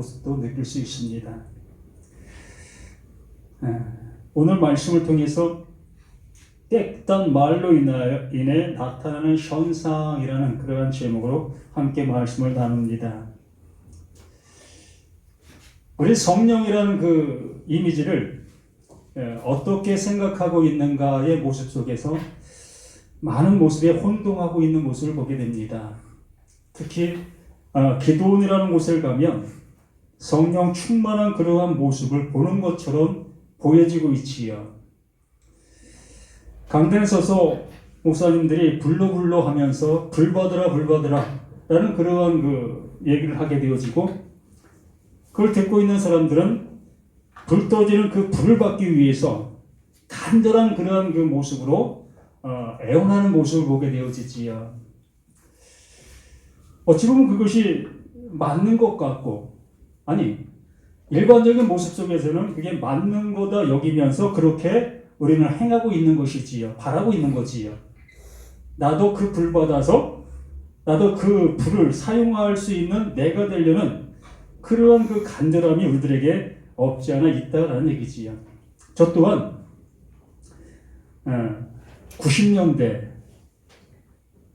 모습도 느낄 수 있습니다. 오늘 말씀을 통해서 깨끗한 말로 인해 나타나는 현상이라는 그러한 제목으로 함께 말씀을 나눕니다. 우리 성령이라는 그 이미지를 어떻게 생각하고 있는가의 모습 속에서 많은 모습에 혼동하고 있는 모습을 보게 됩니다. 특히 기도원이라는 곳을 가면 성령 충만한 그러한 모습을 보는 것처럼 보여지고 있지요. 강단에 서서 목사님들이 불러불러 하면서 불받으라 불받으라 라는 그러한 그 얘기를 하게 되어지고, 그걸 듣고 있는 사람들은 불 떠지는 그 불을 받기 위해서 간절한 그러한 그 모습으로 애원하는 모습을 보게 되어지지요. 어찌 보면 그것이 맞는 것 같고, 아니 일반적인 모습 속에서는 그게 맞는 거다 여기면서 그렇게 우리는 행하고 있는 것이지요. 바라고 있는 거지요. 나도 그 불 받아서 나도 그 불을 사용할 수 있는 내가 되려는 그러한 그 간절함이 우리들에게 없지 않아 있다라는 얘기지요. 저 또한 90년대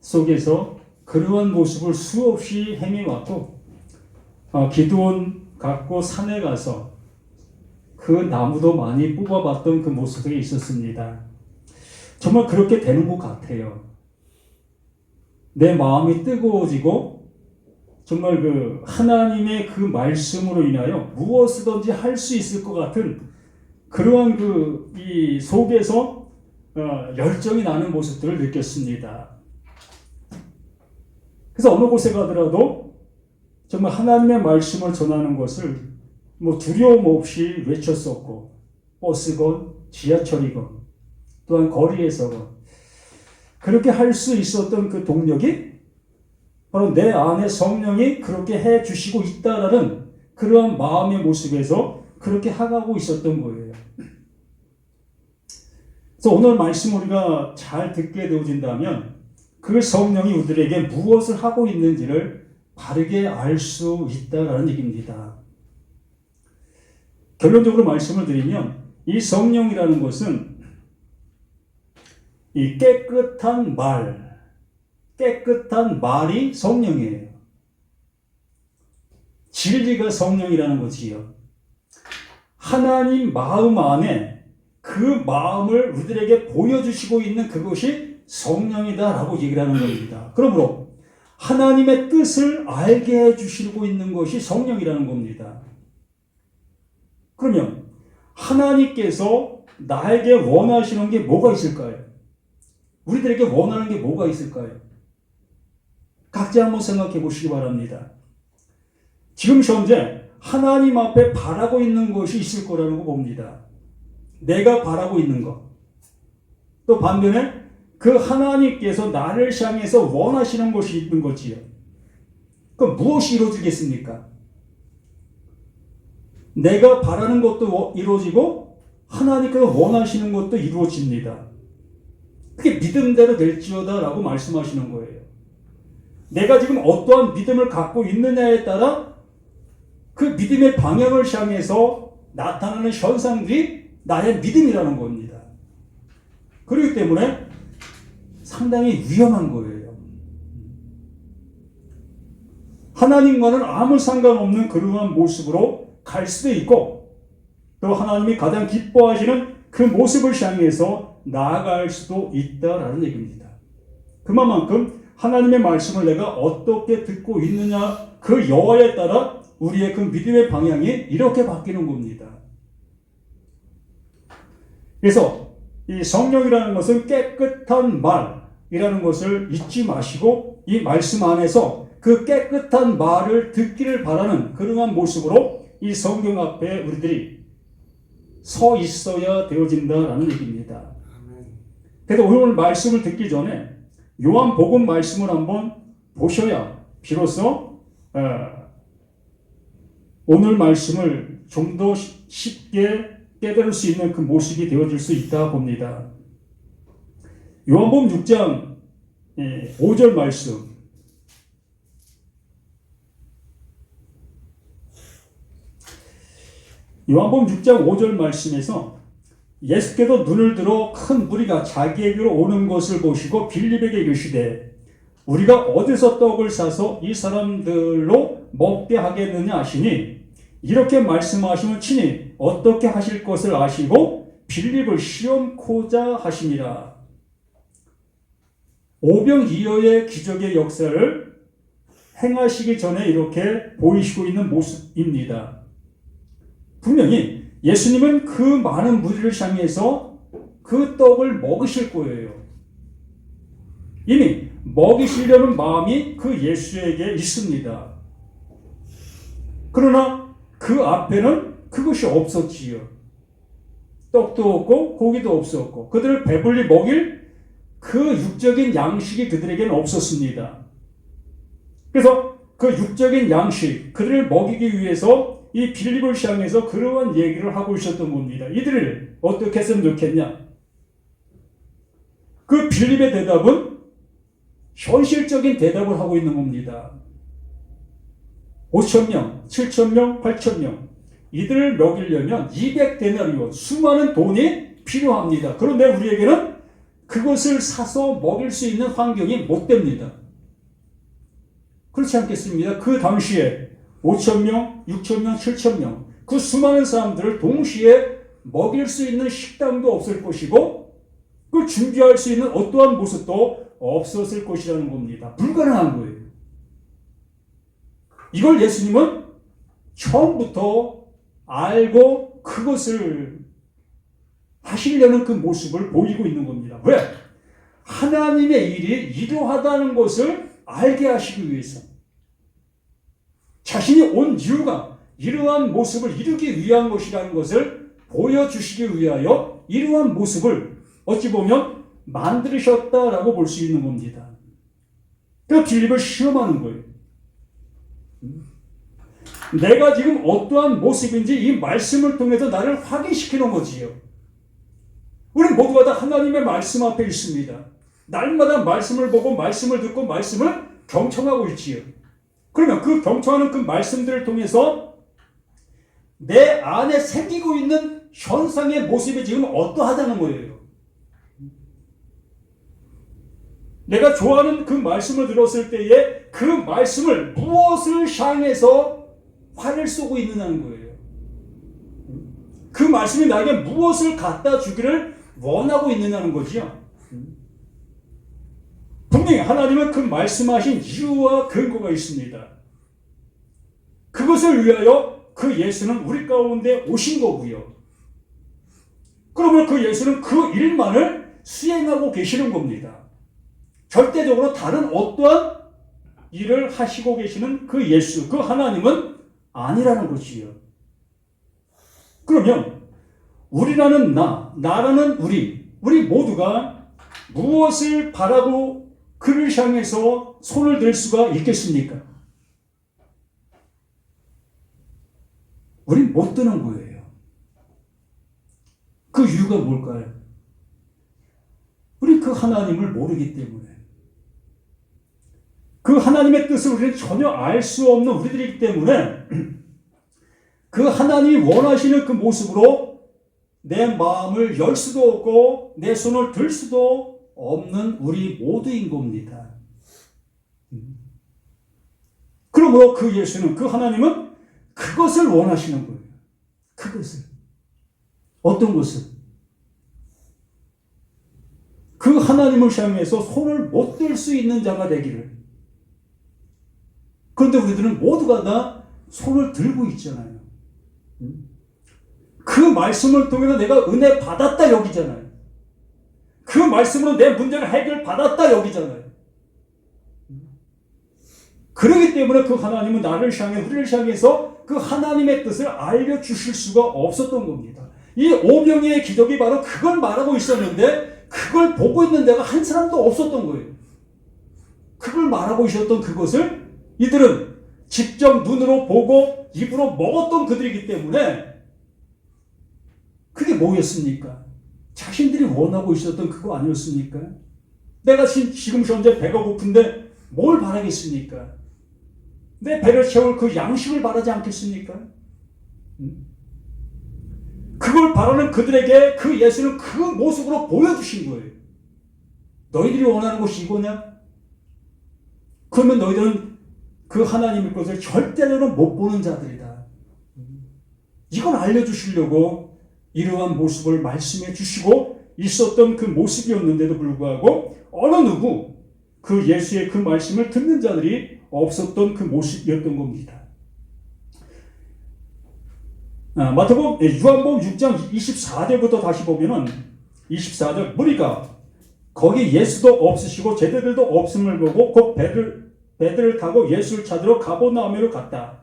속에서 그러한 모습을 수없이 행해왔고, 기도원 갖고 산에 가서 그 나무도 많이 뽑아봤던 그 모습이 있었습니다. 정말 그렇게 되는 것 같아요. 내 마음이 뜨거워지고 정말 그 하나님의 그 말씀으로 인하여 무엇이든지 할 수 있을 것 같은 그러한 그 이 속에서 열정이 나는 모습들을 느꼈습니다. 그래서 어느 곳에 가더라도 정말 하나님의 말씀을 전하는 것을 뭐 두려움 없이 외쳤었고, 버스건 지하철이건 또한 거리에서건 그렇게 할 수 있었던 그 동력이 바로 내 안에 성령이 그렇게 해 주시고 있다라는 그러한 마음의 모습에서 그렇게 하고 있었던 거예요. 그래서 오늘 말씀 우리가 잘 듣게 되어진다면 그 성령이 우리들에게 무엇을 하고 있는지를 바르게 알 수 있다라는 얘기입니다. 결론적으로 말씀을 드리면 이 성령이라는 것은 이 깨끗한 말이 성령이에요. 진리가 성령이라는 거지요. 하나님 마음 안에 그 마음을 우리들에게 보여주시고 있는 그것이 성령이다라고 얘기를 하는 겁니다. 그러므로 하나님의 뜻을 알게 해주시고 있는 것이 성령이라는 겁니다. 그러면 하나님께서 나에게 원하시는 게 뭐가 있을까요? 우리들에게 원하는 게 뭐가 있을까요? 각자 한번 생각해 보시기 바랍니다. 지금 현재 하나님 앞에 바라고 있는 것이 있을 거라는 거 봅니다. 내가 바라고 있는 것. 또 반면에 그 하나님께서 나를 향해서 원하시는 것이 있는 거지요. 그럼 무엇이 이루어지겠습니까? 내가 바라는 것도 이루어지고 하나님께서 원하시는 것도 이루어집니다. 그게 믿음대로 될지어다 라고 말씀하시는 거예요. 내가 지금 어떠한 믿음을 갖고 있느냐에 따라 그 믿음의 방향을 향해서 나타나는 현상들이 나의 믿음이라는 겁니다. 그렇기 때문에 상당히 위험한 거예요. 하나님과는 아무 상관없는 그러한 모습으로 갈 수도 있고, 또 하나님이 가장 기뻐하시는 그 모습을 향해서 나아갈 수도 있다라는 얘기입니다. 그만큼 하나님의 말씀을 내가 어떻게 듣고 있느냐 그 여하에 따라 우리의 그 믿음의 방향이 이렇게 바뀌는 겁니다. 그래서 이 성령이라는 것은 깨끗한 말이라는 것을 잊지 마시고 이 말씀 안에서 그 깨끗한 말을 듣기를 바라는 그러한 모습으로 이 성경 앞에 우리들이 서 있어야 되어진다라는 얘기입니다. 그래서 오늘 말씀을 듣기 전에 요한복음 말씀을 한번 보셔야 비로소 오늘 말씀을 좀 더 쉽게 깨달을 수 있는 그 모습이 되어질 수 있다 봅니다. 요한복음 6장 5절 말씀. 요한복음 6장 5절 말씀에서 예수께서 눈을 들어 큰 무리가 자기에게로 오는 것을 보시고 빌립에게 이르시되 우리가 어디서 떡을 사서 이 사람들로 먹게 하겠느냐 하시니 이렇게 말씀하시면 친히 어떻게 하실 것을 아시고 빌립을 시험코자 하시니라. 오병이어의 기적의 역사를 행하시기 전에 이렇게 보이시고 있는 모습입니다. 분명히 예수님은 그 많은 무리를 향해서 그 떡을 먹으실 거예요. 이미 먹이시려는 마음이 그 예수에게 있습니다. 그러나 그 앞에는 그것이 없었지요. 떡도 없고 고기도 없었고 그들을 배불리 먹일 그 육적인 양식이 그들에게는 없었습니다. 그래서 그 육적인 양식, 그들을 먹이기 위해서 이 빌립을 향해서 그러한 얘기를 하고 있었던 겁니다. 이들을 어떻게 했으면 좋겠냐? 그 빌립의 대답은 현실적인 대답을 하고 있는 겁니다. 5,000명, 7,000명, 8,000명 이들을 먹이려면 200데나리온 수많은 돈이 필요합니다. 그런데 우리에게는 그것을 사서 먹일 수 있는 환경이 못 됩니다. 그렇지 않겠습니다. 그 당시에 5,000명, 6,000명, 7,000명 그 수많은 사람들을 동시에 먹일 수 있는 식당도 없을 것이고 그걸 준비할 수 있는 어떠한 모습도 없었을 것이라는 겁니다. 불가능한 거예요. 이걸 예수님은 처음부터 알고 그것을 하시려는 그 모습을 보이고 있는 겁니다. 왜? 하나님의 일이 이러하다는 것을 알게 하시기 위해서 자신이 온 이유가 이러한 모습을 이루기 위한 것이라는 것을 보여주시기 위하여 이러한 모습을 어찌 보면 만드셨다라고 볼 수 있는 겁니다. 그러니까 빌립을 시험하는 거예요. 내가 지금 어떠한 모습인지 이 말씀을 통해서 나를 확인시키는 거지요. 우리 모두가 다 하나님의 말씀 앞에 있습니다. 날마다 말씀을 보고 말씀을 듣고 말씀을 경청하고 있지요. 그러면 그 경청하는 그 말씀들을 통해서 내 안에 생기고 있는 현상의 모습이 지금 어떠하다는 거예요. 내가 좋아하는 그 말씀을 들었을 때에 그 말씀을 무엇을 향해서 화를 쏘고 있느냐는 거예요. 그 말씀이 나에게 무엇을 갖다 주기를 원하고 있느냐는 거지요. 분명히 하나님은 그 말씀하신 이유와 근거가 있습니다. 그것을 위하여 그 예수는 우리 가운데 오신 거고요. 그러면 그 예수는 그 일만을 수행하고 계시는 겁니다. 절대적으로 다른 어떠한 일을 하시고 계시는 그 예수, 그 하나님은 아니라는 것이요. 그러면 우리라는 나라는 우리 모두가 무엇을 바라고 그를 향해서 손을 들 수가 있겠습니까? 우린 못 드는 거예요. 그 이유가 뭘까요? 우리 그 하나님을 모르기 때문에. 그 하나님의 뜻을 우리는 전혀 알 수 없는 우리들이기 때문에 그 하나님이 원하시는 그 모습으로 내 마음을 열 수도 없고 내 손을 들 수도 없는 우리 모두인 겁니다. 그러므로 그 예수는, 그 하나님은 그것을 원하시는 거예요. 그것을. 어떤 것을? 그 하나님을 향해서 손을 못 들 수 있는 자가 되기를. 그런데 우리들은 모두가 다 손을 들고 있잖아요. 그 말씀을 통해서 내가 은혜 받았다 여기잖아요. 그 말씀으로 내 문제를 해결받았다 여기잖아요. 그렇기 때문에 그 하나님은 나를 향해, 우리를 향해서 그 하나님의 뜻을 알려주실 수가 없었던 겁니다. 이 오병이의 기적이 바로 그걸 말하고 있었는데 그걸 보고 있는 데가 한 사람도 없었던 거예요. 그걸 말하고 있었던 그것을 이들은 직접 눈으로 보고 입으로 먹었던 그들이기 때문에 그게 뭐였습니까? 자신들이 원하고 있었던 그거 아니었습니까? 내가 지금 현재 배가 고픈데 뭘 바라겠습니까? 내 배를 채울 그 양식을 바라지 않겠습니까? 그걸 바라는 그들에게 그 예수는 그 모습으로 보여주신 거예요. 너희들이 원하는 것이 이거냐? 그러면 너희들은 그 하나님의 것을 절대로 못 보는 자들이다. 이걸 알려주시려고 이러한 모습을 말씀해 주시고 있었던 그 모습이었는데도 불구하고 어느 누구 그 예수의 그 말씀을 듣는 자들이 없었던 그 모습이었던 겁니다. 마태복음, 요한복음 6장 24절부터 다시 보면은 24절 무리가 거기 예수도 없으시고 제자들도 없음을 보고 곧 배들을 타고 예수를 찾으러 가버나움으로 갔다.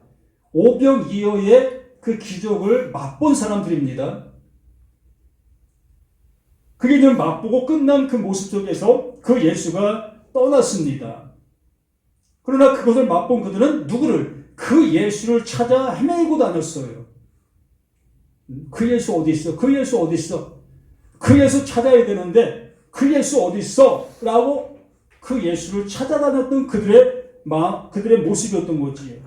오병이어의 그 기적을 맛본 사람들입니다. 그게 이제 맛보고 끝난 그 모습 속에서 그 예수가 떠났습니다. 그러나 그것을 맛본 그들은 누구를? 그 예수를 찾아 헤매고 다녔어요. 그 예수 어디 있어? 그 예수 어디 있어? 그 예수 찾아야 되는데 그 예수 어디 있어? 라고 그 예수를 찾아다녔던 그들의 모습이었던 거지.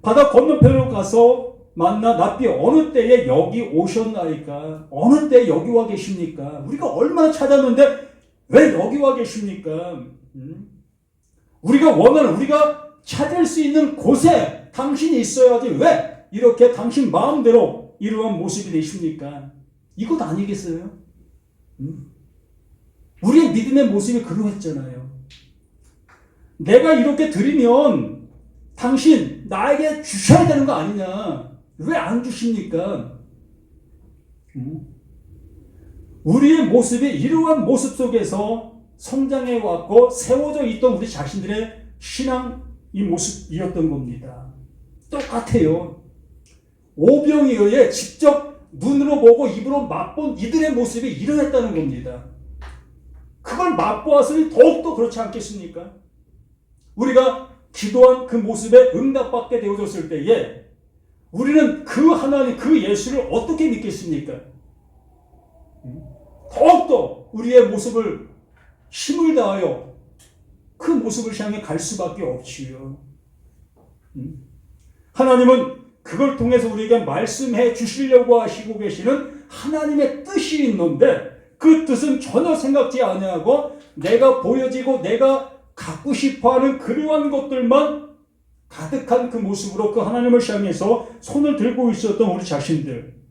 바다 건너편으로 가서 만나 랍비 어느 때에 여기 오셨나이까? 어느 때에 여기 와 계십니까? 우리가 얼마나 찾았는데 왜 여기 와 계십니까? 우리가 찾을 수 있는 곳에 당신이 있어야지 왜 이렇게 당신 마음대로 이러한 모습이 되십니까? 이것 아니겠어요? 우리의 믿음의 모습이 그러했잖아요. 내가 이렇게 드리면 당신 나에게 주셔야 되는 거 아니냐? 왜 안 주십니까? 우리의 모습이 이러한 모습 속에서 성장해 왔고 세워져 있던 우리 자신들의 신앙 이 모습이었던 겁니다. 똑같아요. 오병이어에 직접 눈으로 보고 입으로 맛본 이들의 모습이 이러했다는 겁니다. 그걸 맛보았으니 더욱더 그렇지 않겠습니까? 우리가 기도한 그 모습에 응답받게 되어졌을 때에 우리는 그 하나님, 그 예수를 어떻게 믿겠습니까? 더욱더 우리의 모습을 힘을 다하여 그 모습을 향해 갈 수밖에 없지요. 하나님은 그걸 통해서 우리에게 말씀해 주시려고 하시고 계시는 하나님의 뜻이 있는데 그 뜻은 전혀 생각지 아니하고 내가 보여지고 내가 갖고 싶어하는 그러한 것들만 가득한 그 모습으로 그 하나님을 향해서 손을 들고 있었던 우리 자신들.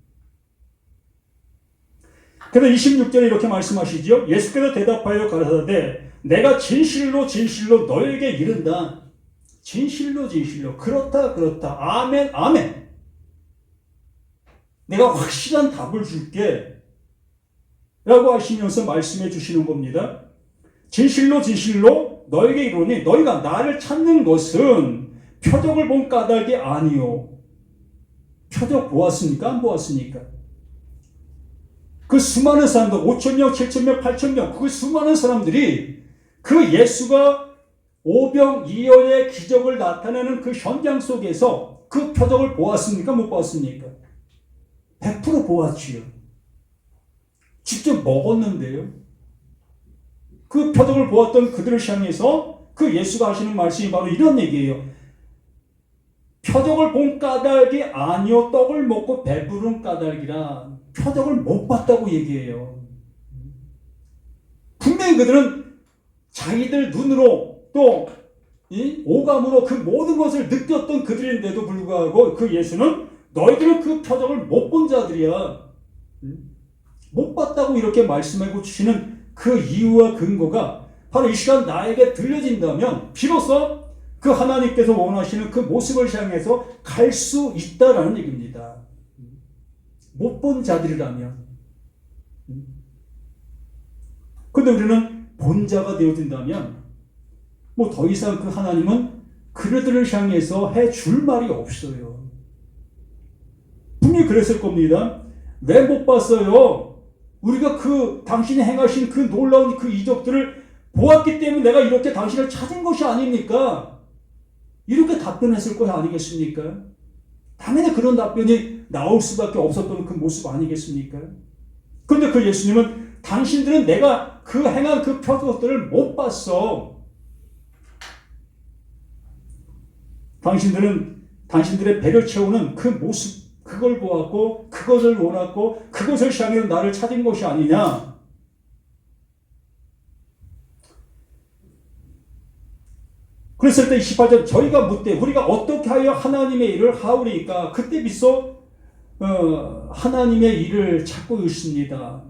그래서 26절에 이렇게 말씀하시죠. 예수께서 대답하여 가라사대 내가 진실로 진실로 너에게 이른다. 진실로 진실로 그렇다 아멘 아멘. 내가 확실한 답을 줄게 라고 하시면서 말씀해 주시는 겁니다. 진실로 진실로 너에게 이르노니 너희가 나를 찾는 것은 표적을 본 까닭이 아니요. 표적 보았습니까? 안 보았습니까? 그 수많은 사람들 5,000명, 7,000명, 8,000명 그 수많은 사람들이 그 예수가 오병이어의 기적을 나타내는 그 현장 속에서 그 표적을 보았습니까? 못 보았습니까? 100% 보았지요. 직접 먹었는데요. 그 표적을 보았던 그들을 향해서 그 예수가 하시는 말씀이 바로 이런 얘기예요. 표적을 본 까닭이 아니요 떡을 먹고 배부른 까닭이라. 표적을 못 봤다고 얘기해요. 분명히 그들은 자기들 눈으로 또 오감으로 그 모든 것을 느꼈던 그들인데도 불구하고 그 예수는 너희들은 그 표적을 못 본 자들이야. 못 봤다고 이렇게 말씀하고 주시는 그 이유와 근거가 바로 이 시간 나에게 들려진다면 비로소 그 하나님께서 원하시는 그 모습을 향해서 갈 수 있다라는 얘기입니다. 못 본 자들이라면. 그런데 우리는 본 자가 되어진다면 뭐 더 이상 그 하나님은 그들을 향해서 해줄 말이 없어요. 분명히 그랬을 겁니다. 왜 못 봤어요? 우리가 그 당신이 행하신 그 놀라운 그 이적들을 보았기 때문에 내가 이렇게 당신을 찾은 것이 아닙니까? 이렇게 답변했을 것 아니겠습니까? 당연히 그런 답변이 나올 수밖에 없었던 그 모습 아니겠습니까? 그런데 그 예수님은 당신들은 내가 그 행한 그 표적들을 못 봤어. 당신들은 당신들의 배를 채우는 그 모습, 그걸 보았고 그것을 원했고 그것을 향해 나를 찾은 것이 아니냐. 그랬을 때 28절 저희가 묻되 우리가 어떻게 하여 하나님의 일을 하오리까. 그때 비소 하나님의 일을 찾고 있습니다.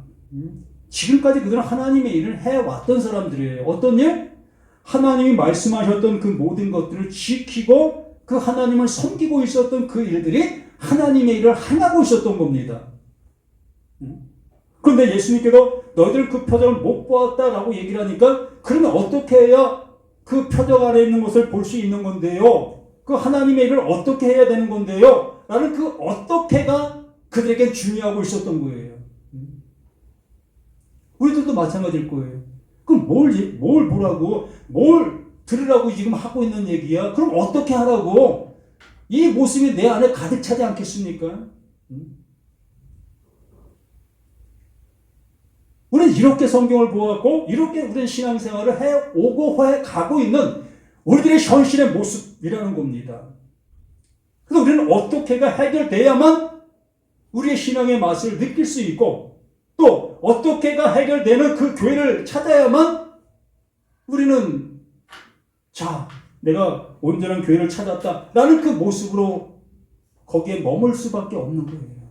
지금까지 그들은 하나님의 일을 해왔던 사람들이에요. 어떤 일? 하나님이 말씀하셨던 그 모든 것들을 지키고 그 하나님을 섬기고 있었던 그 일들이 하나님의 일을 행하고 있었던 겁니다. 그런데 예수님께서 너희들 그 표적을 못 보았다라고 얘기를 하니까 그러면 어떻게 해야 그 표적 안에 있는 것을 볼 수 있는 건데요? 그 하나님의 일을 어떻게 해야 되는 건데요? 라는 그 어떻게가 그들에게 중요하고 있었던 거예요. 우리들도 마찬가지일 거예요. 그럼 뭘 보라고, 뭘 들으라고 지금 하고 있는 얘기야? 그럼 어떻게 하라고? 이 모습이 내 안에 가득 차지 않겠습니까? 우리는 이렇게 성경을 보았고 이렇게 우리는 신앙생활을 해오고 해가고 있는 우리들의 현실의 모습이라는 겁니다. 그래서 우리는 어떻게가 해결돼야만 우리의 신앙의 맛을 느낄 수 있고 또 어떻게가 해결되는 그 교회를 찾아야만 우리는 자, 내가 온전한 교회를 찾았다라는 그 모습으로 거기에 머물 수밖에 없는 거예요.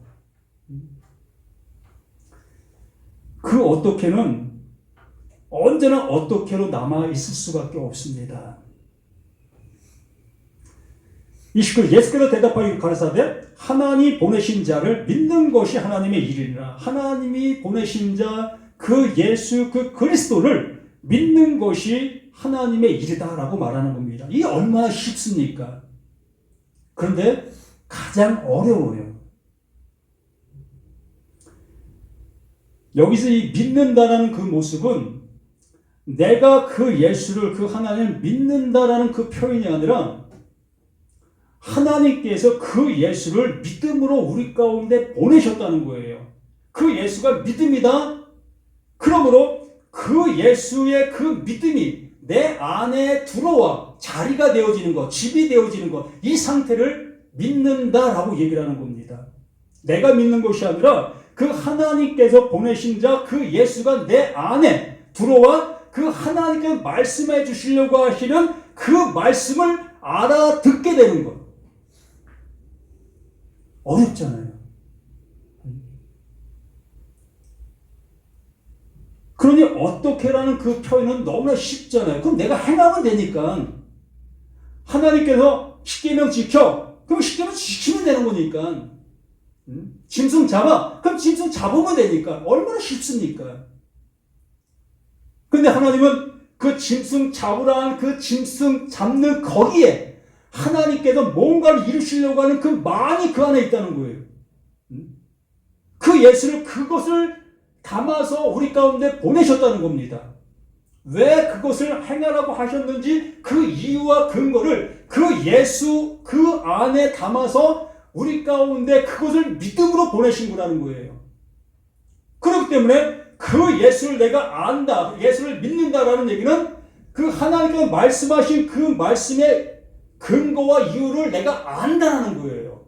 그 어떻게는 언제나 어떻게로 남아있을 수밖에 없습니다. 29절 예수께서 대답하여 가라사대 하나님이 보내신 자를 믿는 것이 하나님의 일이니라. 하나님이 보내신 자 그 예수 그 그리스도를 믿는 것이 하나님의 일이다라고 말하는 겁니다. 이게 얼마나 쉽습니까? 그런데 가장 어려워요. 여기서 이 믿는다라는 그 모습은 내가 그 예수를 그 하나님을 믿는다라는 그 표현이 아니라 하나님께서 그 예수를 믿음으로 우리 가운데 보내셨다는 거예요. 그 예수가 믿음이다. 그러므로 그 예수의 그 믿음이 내 안에 들어와 자리가 되어지는 것, 집이 되어지는 것, 이 상태를 믿는다라고 얘기를 하는 겁니다. 내가 믿는 것이 아니라 그 하나님께서 보내신 자 그 예수가 내 안에 들어와 그 하나님께서 말씀해 주시려고 하시는 그 말씀을 알아듣게 되는 것. 어렵잖아요. 그러니 어떻게라는 그 표현은 너무나 쉽잖아요. 그럼 내가 행하면 되니까. 하나님께서 십계명 지켜. 그럼 십계명 지키면 되는 거니까. 짐승 잡아. 그럼 짐승 잡으면 되니까. 얼마나 쉽습니까? 근데 하나님은 그 짐승 잡으라는 그 짐승 잡는 거기에 하나님께서 뭔가를 이루시려고 하는 그 마음이 그 안에 있다는 거예요. 그 예수를 그것을 담아서 우리 가운데 보내셨다는 겁니다. 왜 그것을 행하라고 하셨는지 그 이유와 근거를 그 예수 그 안에 담아서 우리 가운데 그것을 믿음으로 보내신 거라는 거예요. 그렇기 때문에 그 예수를 내가 안다, 예수를 믿는다라는 얘기는 그 하나님께서 말씀하신 그 말씀의 근거와 이유를 내가 안다라는 거예요.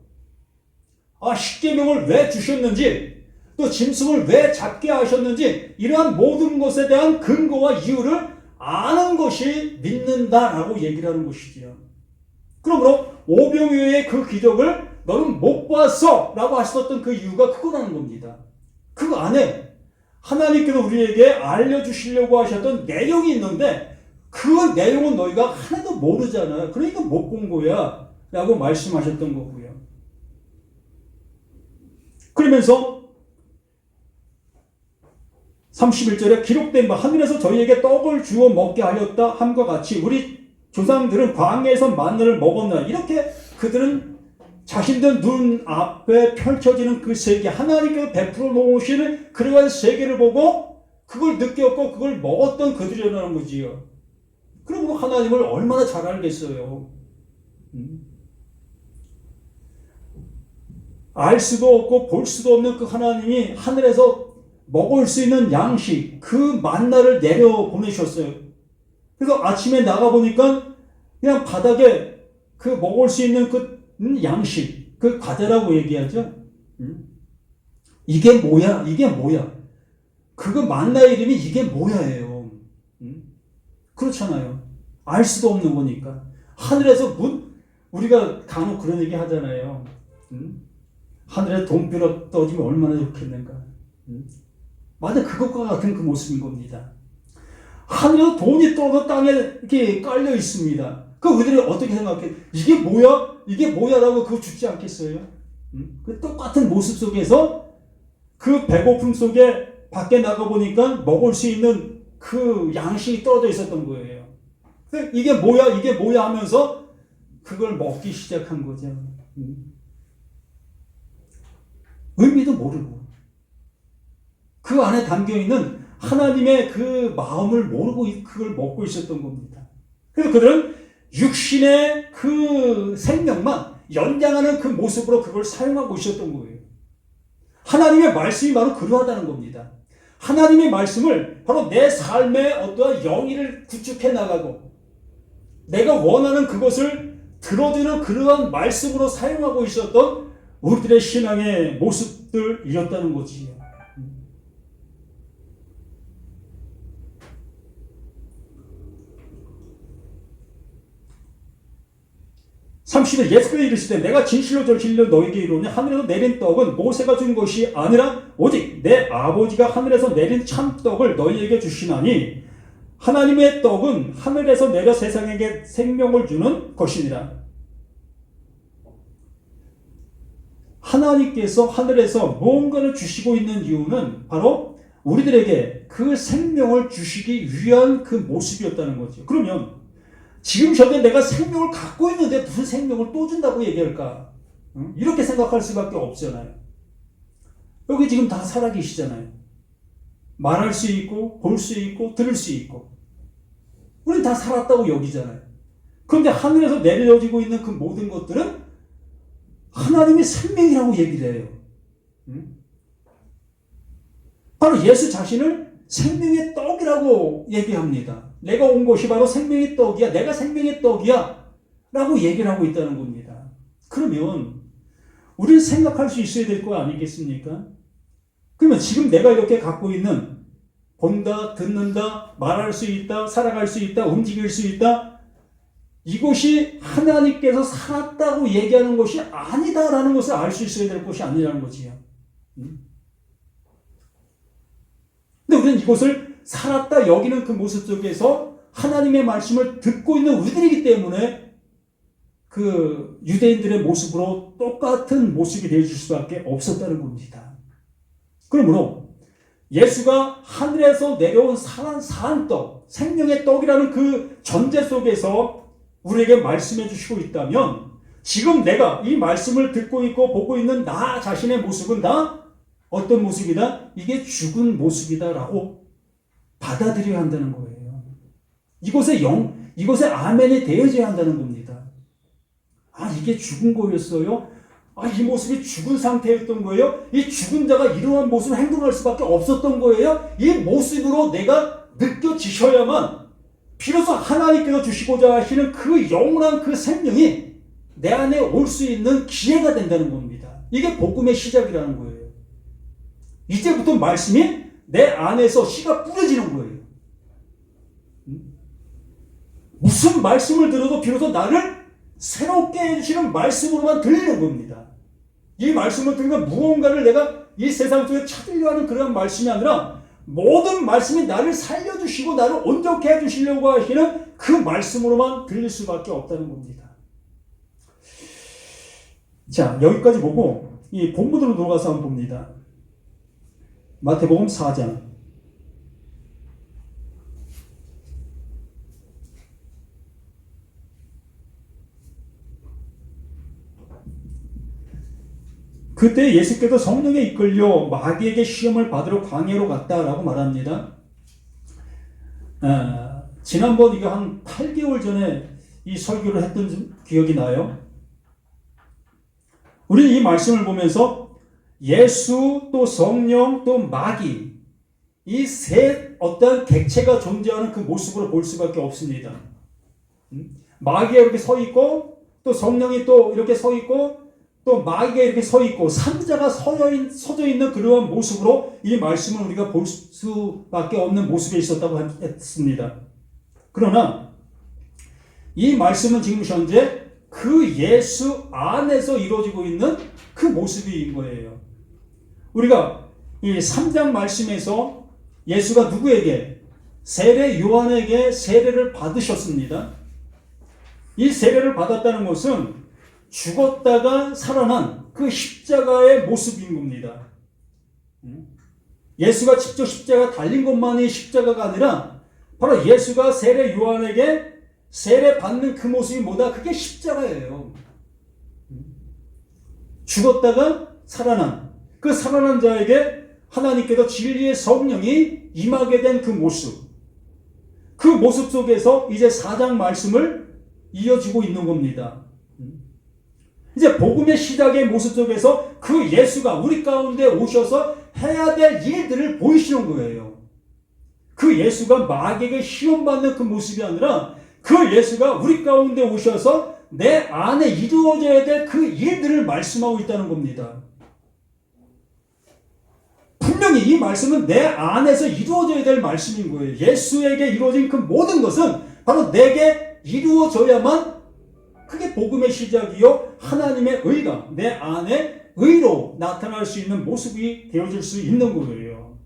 아, 십계명을 왜 주셨는지 또 짐승을 왜 잡게 하셨는지 이러한 모든 것에 대한 근거와 이유를 아는 것이 믿는다라고 얘기를 하는 것이지요. 그러므로 오병이어의 그 기적을 너는 못 봤어 라고 하셨던 그 이유가 그거라는 겁니다. 그 안에 하나님께서 우리에게 알려주시려고 하셨던 내용이 있는데 그 내용은 너희가 하나도 모르잖아요. 그러니까 못 본 거야 라고 말씀하셨던 거고요. 그러면서 31절에 기록된 바 하늘에서 저희에게 떡을 주어 먹게 하였다 함과 같이 우리 조상들은 광야에서 만나를 먹었나. 이렇게 그들은 자신들 눈 앞에 펼쳐지는 그 세계, 하나님께서 베풀어 놓으시는 그러한 세계를 보고 그걸 느꼈고 그걸 먹었던 그들이라는 거지요. 그럼 하나님을 얼마나 잘 알겠어요. 알 수도 없고 볼 수도 없는 그 하나님이 하늘에서 먹을 수 있는 양식, 그 만나를 내려 보내셨어요. 그래서 아침에 나가보니까 그냥 바닥에 그 먹을 수 있는 그 양식, 그 과자라고 얘기하죠. 이게 뭐야? 이게 뭐야? 그거 만나의 이름이 이게 뭐야예요. 그렇잖아요. 알 수도 없는 거니까. 하늘에서 우리가 간혹 그런 얘기 하잖아요. 하늘에 돈벼락 떠지면 얼마나 좋겠는가. 맞아, 그것과 같은 그 모습인 겁니다. 하늘에서 돈이 떠서 땅에 이렇게 깔려 있습니다. 그 우리들이 어떻게 생각해? 이게 뭐야? 이게 뭐야라고 그거 죽지 않겠어요? 그 똑같은 모습 속에서 그 배고픔 속에 밖에 나가보니까 먹을 수 있는 그 양식이 떨어져 있었던 거예요. 이게 뭐야? 이게 뭐야? 하면서 그걸 먹기 시작한 거죠. 의미도 모르고 그 안에 담겨있는 하나님의 그 마음을 모르고 그걸 먹고 있었던 겁니다. 그래서 그들은 육신의 그 생명만 연장하는 그 모습으로 그걸 사용하고 있었던 거예요. 하나님의 말씀이 바로 그러하다는 겁니다. 하나님의 말씀을 바로 내 삶의 어떠한 영의를 구축해 나가고 내가 원하는 그것을 들어주는 그러한 말씀으로 사용하고 있었던 우리들의 신앙의 모습들이었다는 거지요. 30일 예수께서 이르시되 내가 진실로 진실로 너에게 이르노니 하늘에서 내린 떡은 모세가 준 것이 아니라 오직 내 아버지가 하늘에서 내린 참떡을 너희에게 주시나니 하나님의 떡은 하늘에서 내려 세상에게 생명을 주는 것이니라. 하나님께서 하늘에서 무언가를 주시고 있는 이유는 바로 우리들에게 그 생명을 주시기 위한 그 모습이었다는 거죠. 그러면 지금 현재 내가 생명을 갖고 있는데 무슨 생명을 또 준다고 얘기할까? 이렇게 생각할 수밖에 없잖아요. 여기 지금 다 살아계시잖아요. 말할 수 있고 볼 수 있고 들을 수 있고 우리는 다 살았다고 여기잖아요. 그런데 하늘에서 내려지고 있는 그 모든 것들은 하나님의 생명이라고 얘기를 해요. 바로 예수 자신을 생명의 떡이라고 얘기합니다. 내가 온 것이 바로 생명의 떡이야. 내가 생명의 떡이야. 라고 얘기를 하고 있다는 겁니다. 그러면 우리는 생각할 수 있어야 될 거 아니겠습니까? 그러면 지금 내가 이렇게 갖고 있는 본다, 듣는다, 말할 수 있다, 살아갈 수 있다, 움직일 수 있다. 이것이 하나님께서 살았다고 얘기하는 것이 아니다라는 것을 알 수 있어야 될 것이 아니라는 거지요. 근데 우리는 이것을 살았다 여기는 그 모습 속에서 하나님의 말씀을 듣고 있는 우리들이기 때문에 그 유대인들의 모습으로 똑같은 모습이 되어줄 수밖에 없었다는 겁니다. 그러므로 예수가 하늘에서 내려온 산 떡, 생명의 떡이라는 그 전제 속에서 우리에게 말씀해 주시고 있다면 지금 내가 이 말씀을 듣고 있고 보고 있는 나 자신의 모습은 다 어떤 모습이다? 이게 죽은 모습이다라고 받아들여야 한다는 거예요. 이곳에 아멘이 되어져야 한다는 겁니다. 아, 이게 죽은 거였어요? 아, 이 모습이 죽은 상태였던 거예요? 이 죽은 자가 이러한 모습을 행동할 수밖에 없었던 거예요? 이 모습으로 내가 느껴지셔야만 비로소 하나님께서 주시고자 하시는 그 영원한 그 생명이 내 안에 올 수 있는 기회가 된다는 겁니다. 이게 복음의 시작이라는 거예요. 이제부터 말씀이 내 안에서 씨가 뿌려지는 거예요. 무슨 말씀을 들어도 비로소 나를 새롭게 해주시는 말씀으로만 들리는 겁니다. 이 말씀을 들으면 무언가를 내가 이 세상 속에 찾으려 하는 그런 말씀이 아니라 모든 말씀이 나를 살려주시고 나를 온전케 해주시려고 하시는 그 말씀으로만 들릴 수밖에 없다는 겁니다. 자, 여기까지 보고 이 본문으로 돌아가서 한번 봅니다. 마태복음 4장. 그때 예수께서 성령에 이끌려 마귀에게 시험을 받으러 광야로 갔다라고 말합니다. 지난번 이거 한 8개월 전에 이 설교를 했던 기억이 나요. 우리는 이 말씀을 보면서 예수 또 성령 또 마귀 이 세 어떤 객체가 존재하는 그 모습으로 볼 수밖에 없습니다. 마귀가 이렇게 서 있고 또 성령이 또 이렇게 서 있고 또 마귀가 이렇게 서 있고 삼자가 서져 있는 그러한 모습으로 이 말씀을 우리가 볼 수밖에 없는 모습에 있었다고 했습니다. 그러나 이 말씀은 지금 현재 그 예수 안에서 이루어지고 있는 그 모습인 거예요. 우리가 이 3장 말씀에서 예수가 누구에게? 세례 요한에게 세례를 받으셨습니다. 이 세례를 받았다는 것은 죽었다가 살아난 그 십자가의 모습인 겁니다. 예수가 직접 십자가 달린 것만이 십자가가 아니라 바로 예수가 세례 요한에게 세례 받는 그 모습이 뭐다? 그게 십자가예요. 죽었다가 살아난 그 살아난 자에게 하나님께서 진리의 성령이 임하게 된 그 모습, 그 모습 속에서 이제 4장 말씀을 이어지고 있는 겁니다. 이제 복음의 시작의 모습 속에서 그 예수가 우리 가운데 오셔서 해야 될 일들을 보이시는 거예요. 그 예수가 마귀에게 시험받는 그 모습이 아니라 그 예수가 우리 가운데 오셔서 내 안에 이루어져야 될 그 일들을 말씀하고 있다는 겁니다. 분명히 이 말씀은 내 안에서 이루어져야 될 말씀인 거예요. 예수에게 이루어진 그 모든 것은 바로 내게 이루어져야만 그게 복음의 시작이요 하나님의 의가 내 안에 의로 나타날 수 있는 모습이 되어질 수 있는 거예요.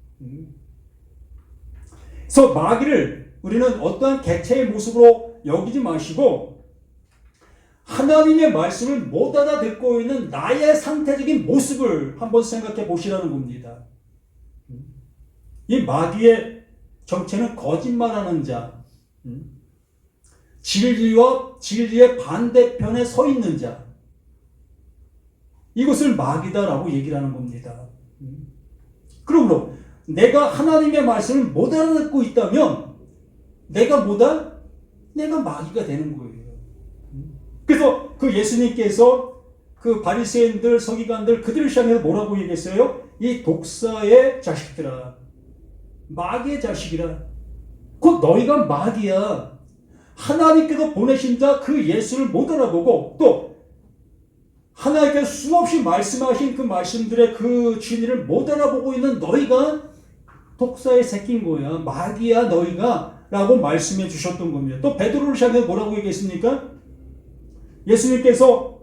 그래서 마귀를 우리는 어떠한 객체의 모습으로 여기지 마시고 하나님의 말씀을 못 알아듣고 있는 나의 상태적인 모습을 한번 생각해 보시라는 겁니다. 이 마귀의 정체는 거짓말하는 자, 진리와 진리의 반대편에 서 있는 자, 이것을 마귀다라고 얘기를 하는 겁니다. 그러므로 내가 하나님의 말씀을 못 알아듣고 있다면 내가 뭐다? 내가 마귀가 되는 거예요. 그래서 그 예수님께서 그 바리새인들, 서기관들 그들을 향해서 뭐라고 얘기했어요? 이 독사의 자식들아, 마귀의 자식이라. 곧 너희가 마귀야. 하나님께서 보내신 자 그 예수를 못 알아보고 또 하나님께서 수없이 말씀하신 그 말씀들의 그 진리를 못 알아보고 있는 너희가 독사의 새끼인 거야. 마귀야 너희가 라고 말씀해 주셨던 겁니다. 또 베드로를 향해 뭐라고 얘기했습니까? 예수님께서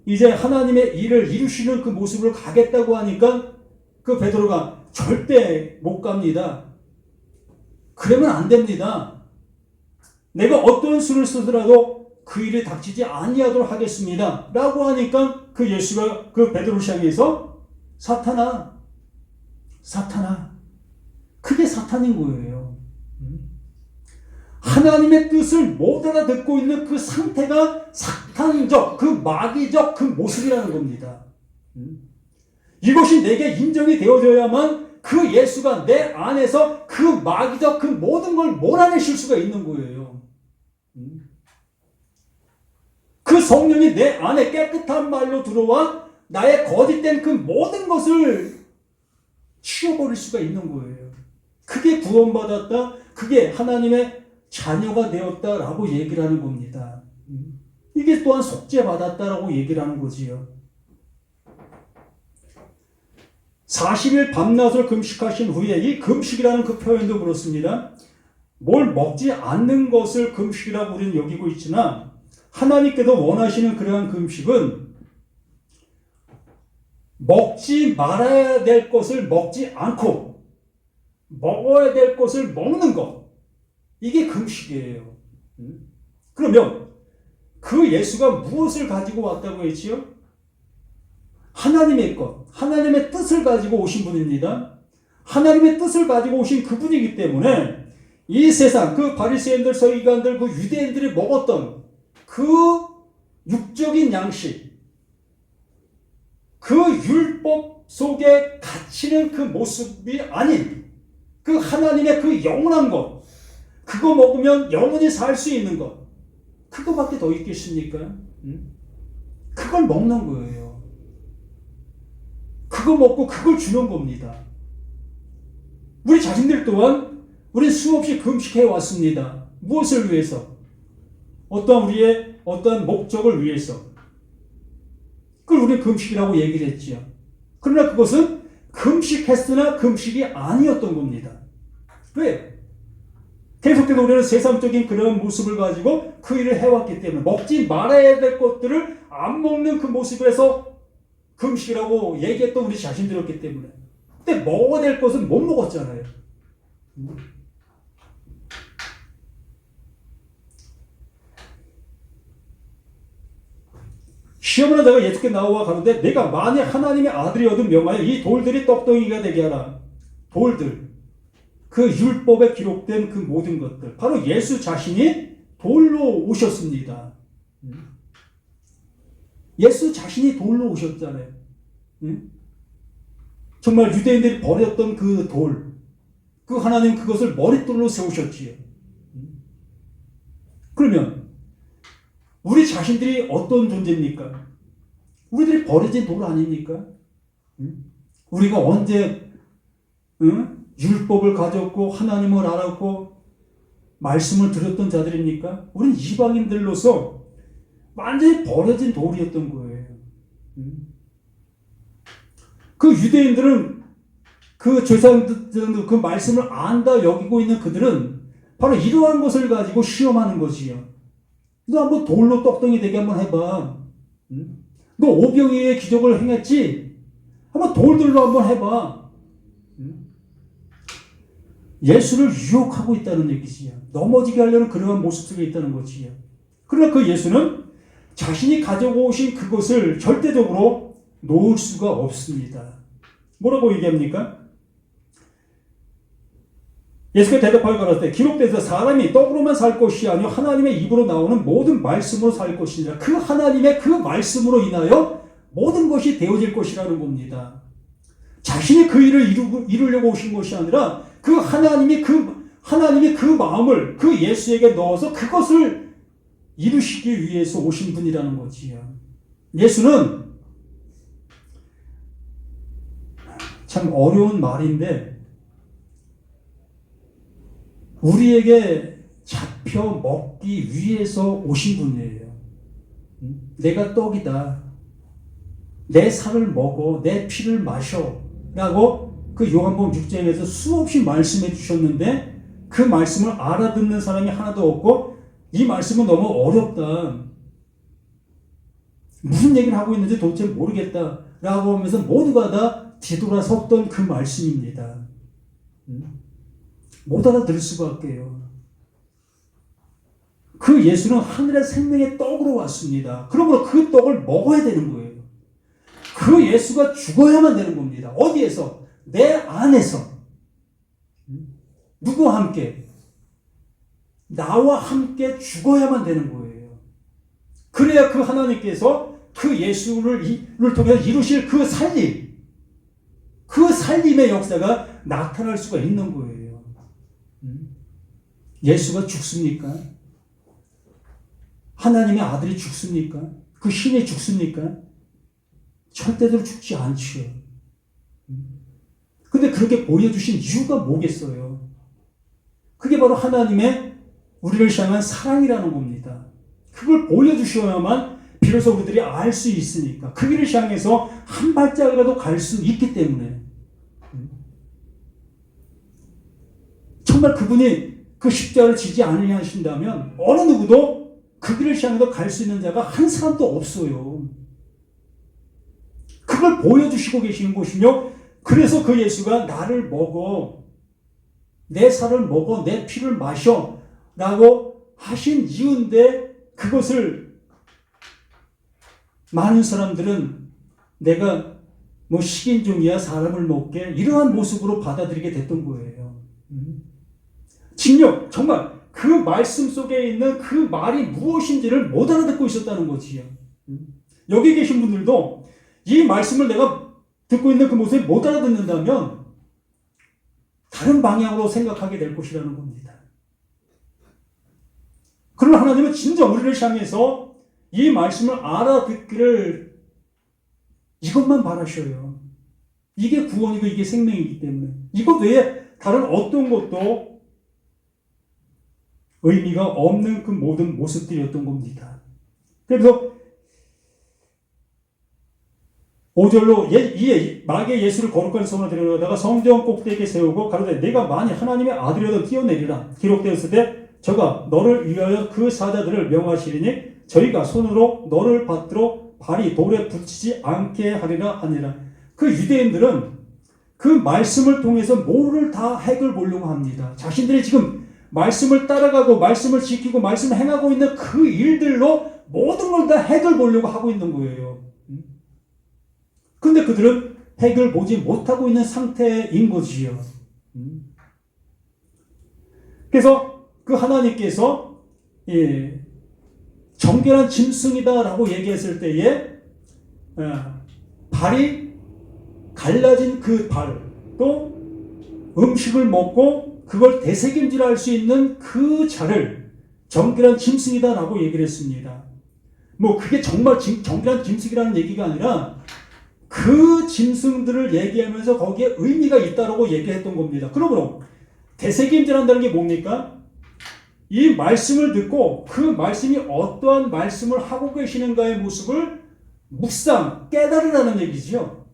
이제 하나님의 일을 이루시는 그 모습을 가겠다고 하니까 그 베드로가 절대 못 갑니다. 그러면 안 됩니다. 내가 어떤 수를 쓰더라도 그 일이 닥치지 아니하도록 하겠습니다. 라고 하니까 그 예수가 그 베드로를 향해서 사탄아, 사탄아. 그게 사탄인 거예요. 하나님의 뜻을 못 알아듣고 있는 그 상태가 사탄적, 그 마귀적 그 모습이라는 겁니다. 이것이 내게 인정이 되어져야만 그 예수가 내 안에서 그 마귀적 그 모든 걸 몰아내실 수가 있는 거예요. 그 성령이 내 안에 깨끗한 말로 들어와 나의 거짓된 그 모든 것을 치워버릴 수가 있는 거예요. 그게 구원받았다, 그게 하나님의 자녀가 되었다라고 얘기를 하는 겁니다. 이게 또한 속죄받았다라고 얘기를 하는 거지요. 40일 밤낮을 금식하신 후에 이 금식이라는 그 표현도 그렇습니다. 뭘 먹지 않는 것을 금식이라고 우리는 여기고 있지만 하나님께서 원하시는 그러한 금식은 먹지 말아야 될 것을 먹지 않고 먹어야 될 것을 먹는 것, 이게 금식이에요. 그러면 그 예수가 무엇을 가지고 왔다고 했지요? 하나님의 것, 하나님의 뜻을 가지고 오신 분입니다. 하나님의 뜻을 가지고 오신 그분이기 때문에 이 세상 그 바리새인들, 서기관들, 그 유대인들이 먹었던 그 육적인 양식, 그 율법 속에 갇히는 그 모습이 아닌 그 하나님의 그 영원한 것, 그거 먹으면 영원히 살 수 있는 것, 그거밖에 더 있겠습니까? 그걸 먹는 거예요. 그거 먹고 그걸 주는 겁니다. 우리 자신들 또한 우리 수없이 금식해 왔습니다. 무엇을 위해서? 어떤 우리의 어떤 목적을 위해서. 그걸 우리는 금식이라고 얘기를 했지요. 그러나 그것은 금식했으나 금식이 아니었던 겁니다. 왜? 계속해서 우리는 세상적인 그런 모습을 가지고 그 일을 해왔기 때문에 먹지 말아야 될 것들을 안 먹는 그 모습에서 금식이라고 얘기했던 우리 자신들이었기 때문에. 근데 먹어야 될 것은 못 먹었잖아요. 시험을 하다가 예수께 나와 가는데 내가 만약 하나님의 아들이어도 명하여 이 돌들이 떡덩이가 되게 하라. 돌들. 그 율법에 기록된 그 모든 것들. 바로 예수 자신이 돌로 오셨습니다. 예수 자신이 돌로 오셨잖아요. 정말 유대인들이 버렸던 그 돌. 그 하나님 그것을 머릿돌로 세우셨지요. 그러면 우리 자신들이 어떤 존재입니까? 우리들이 버려진 돌 아닙니까? 우리가 언제 율법을 가졌고 하나님을 알았고 말씀을 들었던 자들입니까? 우리는 이방인들로서 완전히 버려진 돌이었던 거예요. 그 유대인들은 그 조상들 그 말씀을 안다 여기고 있는 그들은 바로 이러한 것을 가지고 시험하는 것이요. 너 한번 돌로 떡덩이 되게 한번 해봐. 너 오병이의 기적을 행했지? 한번 돌들로 한번 해봐. 예수를 유혹하고 있다는 얘기지요. 넘어지게 하려는 그러한 모습 속에 있다는 거지요. 그러나 그 예수는 자신이 가지고 오신 그것을 절대적으로 놓을 수가 없습니다. 뭐라고 얘기합니까? 예수가 대답하여 가라사대 기록돼서 사람이 떡으로만 살 것이 아니요 하나님의 입으로 나오는 모든 말씀으로 살 것이니라. 그 하나님의 그 말씀으로 인하여 모든 것이 되어질 것이라는 겁니다. 자신이 그 일을 이루려고 오신 것이 아니라 그 하나님이 그 마음을 그 예수에게 넣어서 그것을 이루시기 위해서 오신 분이라는 거지요. 예수는 참 어려운 말인데 우리에게 잡혀 먹기 위해서 오신 분이에요. 내가 떡이다. 내 살을 먹어. 내 피를 마셔. 라고 그 요한복음 6장에서 수없이 말씀해 주셨는데 그 말씀을 알아듣는 사람이 하나도 없고 이 말씀은 너무 어렵다. 무슨 얘기를 하고 있는지 도대체 모르겠다. 라고 하면서 모두가 다 뒤돌아섰던 그 말씀입니다. 못 알아들을 수밖에요. 그 예수는 하늘의 생명의 떡으로 왔습니다. 그러므로 그 떡을 먹어야 되는 거예요. 그 예수가 죽어야만 되는 겁니다. 어디에서? 내 안에서. 누구와 함께? 나와 함께 죽어야만 되는 거예요. 그래야 그 하나님께서 그 예수를 통해서 이루실 그 살림의 역사가 나타날 수가 있는 거예요. 예수가 죽습니까? 하나님의 아들이 죽습니까? 그 신이 죽습니까? 절대로 죽지 않지요. 근데 그렇게 보여주신 이유가 뭐겠어요? 그게 바로 하나님의 우리를 향한 사랑이라는 겁니다. 그걸 보여주셔야만 비로소 우리들이 알 수 있으니까. 그 길을 향해서 한 발짝이라도 갈 수 있기 때문에. 정말 그분이 그 십자가를 지지 않으신다면 어느 누구도 그 길을 향해서 갈 수 있는 자가 한 사람도 없어요. 그걸 보여주시고 계시는 것이며 그래서 그 예수가 나를 먹어 내 살을 먹어 내 피를 마셔 라고 하신 이유인데 그것을 많은 사람들은 내가 뭐 식인종이야 사람을 먹게 이러한 모습으로 받아들이게 됐던 거예요. 진정 정말 그 말씀 속에 있는 그 말이 무엇인지를 못 알아듣고 있었다는 거지요. 여기 계신 분들도 이 말씀을 내가 듣고 있는 그 모습을 못 알아듣는다면 다른 방향으로 생각하게 될 것이라는 겁니다. 그러나 하나님은 진정 우리를 향해서 이 말씀을 알아듣기를 이것만 바라셔요. 이게 구원이고 이게 생명이기 때문에 이것 외에 다른 어떤 것도 의미가 없는 그 모든 모습들이었던 겁니다. 그래서 5절로 마귀의 예수를 거룩한 성으로 데려다가 성전 꼭대기에 세우고 가로되 내가 만일 하나님의 아들이라도 뛰어내리라 기록되었을 때 저가 너를 위하여 그 사자들을 명하시리니 저희가 손으로 너를 받들어 발이 돌에 붙이지 않게 하리라 하니라. 그 유대인들은 그 말씀을 통해서 뭐를 다 핵을 보려고 합니다. 자신들이 지금 말씀을 따라가고 말씀을 지키고 말씀을 행하고 있는 그 일들로 모든 걸 다 핵을 보려고 하고 있는 거예요. 근데 그들은 핵을 보지 못하고 있는 상태인 거지요. 그래서 그 하나님께서 정결한 짐승이다라고 얘기했을 때에 발이 갈라진 그 발, 또 음식을 먹고 그걸 되새김질할 수 있는 그 자를 정결한 짐승이다라고 얘기를 했습니다. 뭐 그게 정말 정결한 짐승이라는 얘기가 아니라 그 짐승들을 얘기하면서 거기에 의미가 있다라고 얘기했던 겁니다. 그러므로 되새김질한다는 게 뭡니까? 이 말씀을 듣고 그 말씀이 어떠한 말씀을 하고 계시는가의 모습을 묵상, 깨달으라는 얘기죠.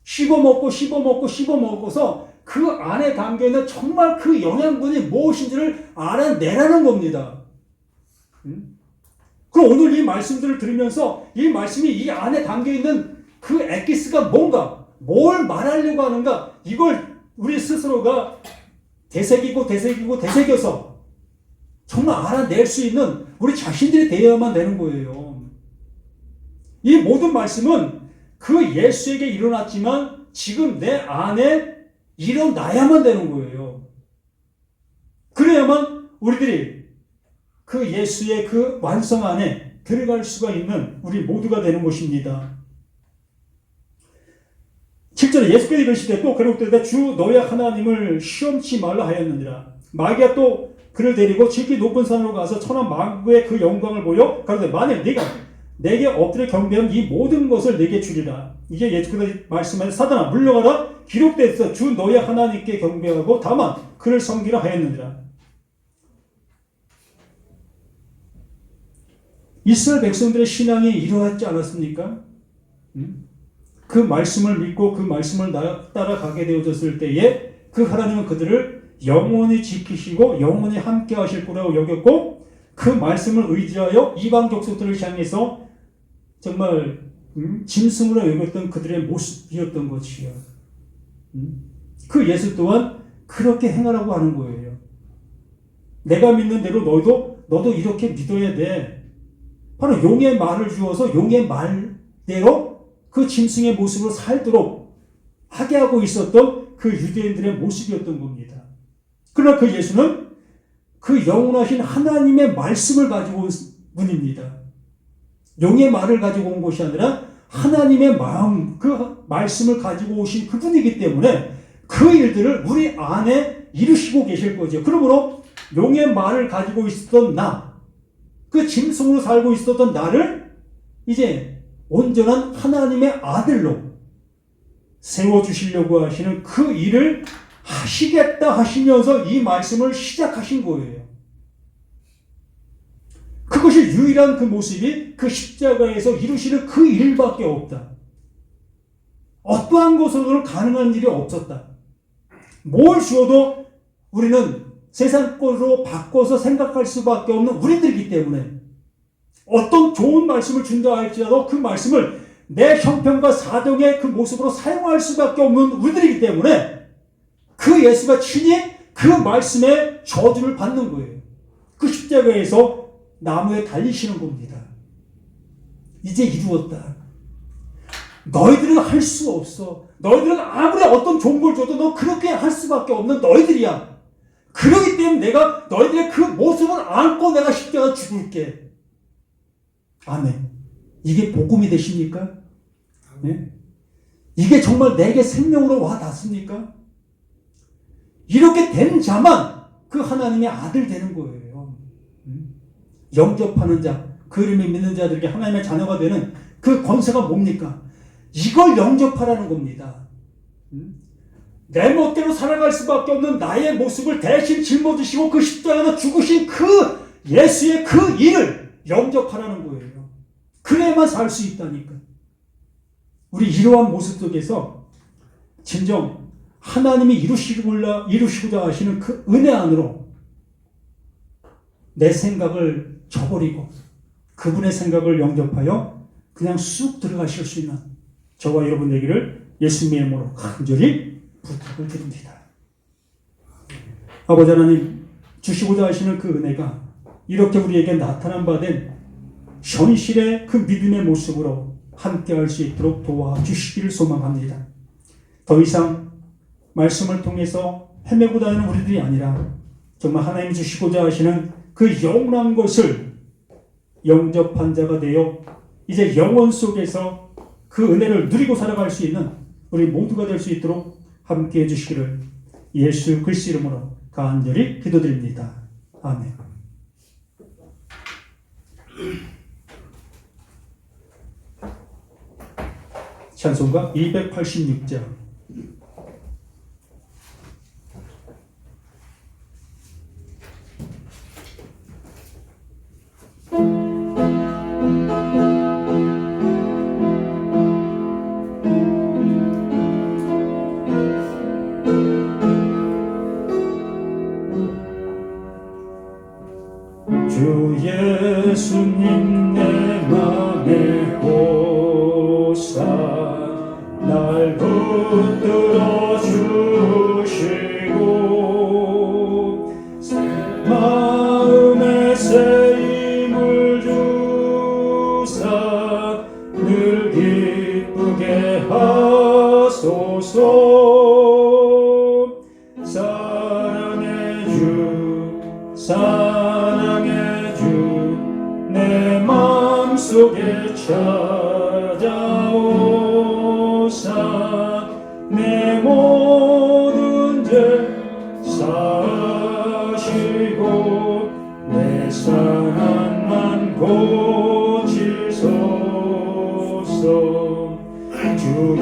씹어먹고서 그 안에 담겨있는 정말 그 영양분이 무엇인지를 알아내라는 겁니다. 그럼 오늘 이 말씀들을 들으면서 이 말씀이 이 안에 담겨있는 그 엑기스가 뭔가, 뭘 말하려고 하는가, 이걸 우리 스스로가 되새겨서 정말 알아낼 수 있는 우리 자신들이 되어야만 되는 거예요. 이 모든 말씀은 그 예수에게 일어났지만 지금 내 안에 일어나야만 되는 거예요. 그래야만 우리들이 그 예수의 그 완성 안에 들어갈 수가 있는 우리 모두가 되는 것입니다. 7절에 예수께서 이르시되 또 기록되되 주 너의 하나님을 시험치 말라 하였느니라. 마귀가 또 그를 데리고 지극히 높은 산으로 가서 천한 만국의 그 영광을 보여 가로되 만일 네가 내게 엎드려 경배하면 이 모든 것을 내게 주리라. 이제 예수께서 말씀하신 사단아 물러가라 기록되었어 주 너의 하나님께 경배하고 다만 그를 섬기라 하였느니라. 이스라엘 백성들의 신앙이 이러하지 않았습니까? 그 말씀을 믿고 그 말씀을 따라가게 되어졌을 때에 그 하나님은 그들을 영원히 지키시고 영원히 함께 하실 거라고 여겼고 그 말씀을 의지하여 이방 족속들을 향해서 정말 짐승으로 여겼던 그들의 모습이었던 것이요. 그 예수 또한 그렇게 행하라고 하는 거예요. 내가 믿는 대로 너도 이렇게 믿어야 돼. 바로 용의 말을 주어서 용의 말대로 그 짐승의 모습으로 살도록 하게 하고 있었던 그 유대인들의 모습이었던 겁니다. 그러나 그 예수는 그 영원하신 하나님의 말씀을 가지고 온 분입니다. 용의 말을 가지고 온 것이 아니라 하나님의 마음, 그 말씀을 가지고 오신 그분이기 때문에 그 일들을 우리 안에 이루시고 계실 거죠. 그러므로 용의 말을 가지고 있었던 그 짐승으로 살고 있었던 나를 이제 온전한 하나님의 아들로 세워주시려고 하시는 그 일을 하시겠다 하시면서 이 말씀을 시작하신 거예요. 그것이 유일한 그 모습이 그 십자가에서 이루시는 그 일밖에 없다. 어떠한 것으로는 가능한 일이 없었다. 뭘 주어도 우리는 세상 것으로 바꿔서 생각할 수밖에 없는 우리들이기 때문에 어떤 좋은 말씀을 준다 할지라도 그 말씀을 내 형편과 사정의 그 모습으로 사용할 수밖에 없는 우리들이기 때문에 그 예수가 친히 그 말씀의 저주를 받는 거예요. 그 십자가에서 나무에 달리시는 겁니다. 이제 이루었다. 너희들은 할 수 없어. 너희들은 아무리 어떤 좋은 걸 줘도 너 그렇게 할 수밖에 없는 너희들이야. 그러기 때문에 내가 너희들의 그 모습을 안고 내가 십자가 죽을게. 아멘. 이게 복음이 되십니까? 네? 이게 정말 내게 생명으로 와 닿습니까? 이렇게 된 자만 그 하나님의 아들 되는 거예요. 영접하는 자, 그 이름을 믿는 자들에게 하나님의 자녀가 되는 그 권세가 뭡니까? 이걸 영접하라는 겁니다. 내 멋대로 살아갈 수밖에 없는 나의 모습을 대신 짊어지시고 그 십자가에서 죽으신 그 예수의 그 일을 영접하라는 거예요. 그래야만 살 수 있다니까. 우리 이러한 모습 속에서 진정 하나님이 이루시고자 하시는 그 은혜 안으로 내 생각을 저버리고 그분의 생각을 영접하여 그냥 쑥 들어가실 수 있는 저와 여러분 되기를 예수님의 이름으로 간절히 부탁을 드립니다. 아버지 하나님, 주시고자 하시는 그 은혜가 이렇게 우리에게 나타난 바 된 현실의 그 믿음의 모습으로 함께할 수 있도록 도와주시기를 소망합니다. 더 이상 말씀을 통해서 헤매고 다니는 우리들이 아니라 정말 하나님이 주시고자 하시는 그 영원한 것을 영접한 자가 되어 이제 영원 속에서 그 은혜를 누리고 살아갈 수 있는 우리 모두가 될 수 있도록 함께해 주시기를 예수 그리스도 이름으로 간절히 기도드립니다. 아멘. 찬송가 286장. 주 예수님 내 맘에 오사 날 붙들어 주시고 마음에 새 힘을 주사 늘 기쁘게 하소서. 사랑의 주 내 맘속에 찾아오사 내 모든 죄 사하시고 내 사랑만 고치소서. 주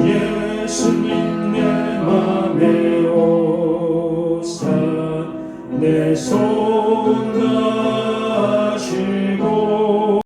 예수님 내 맘에 오사 내 손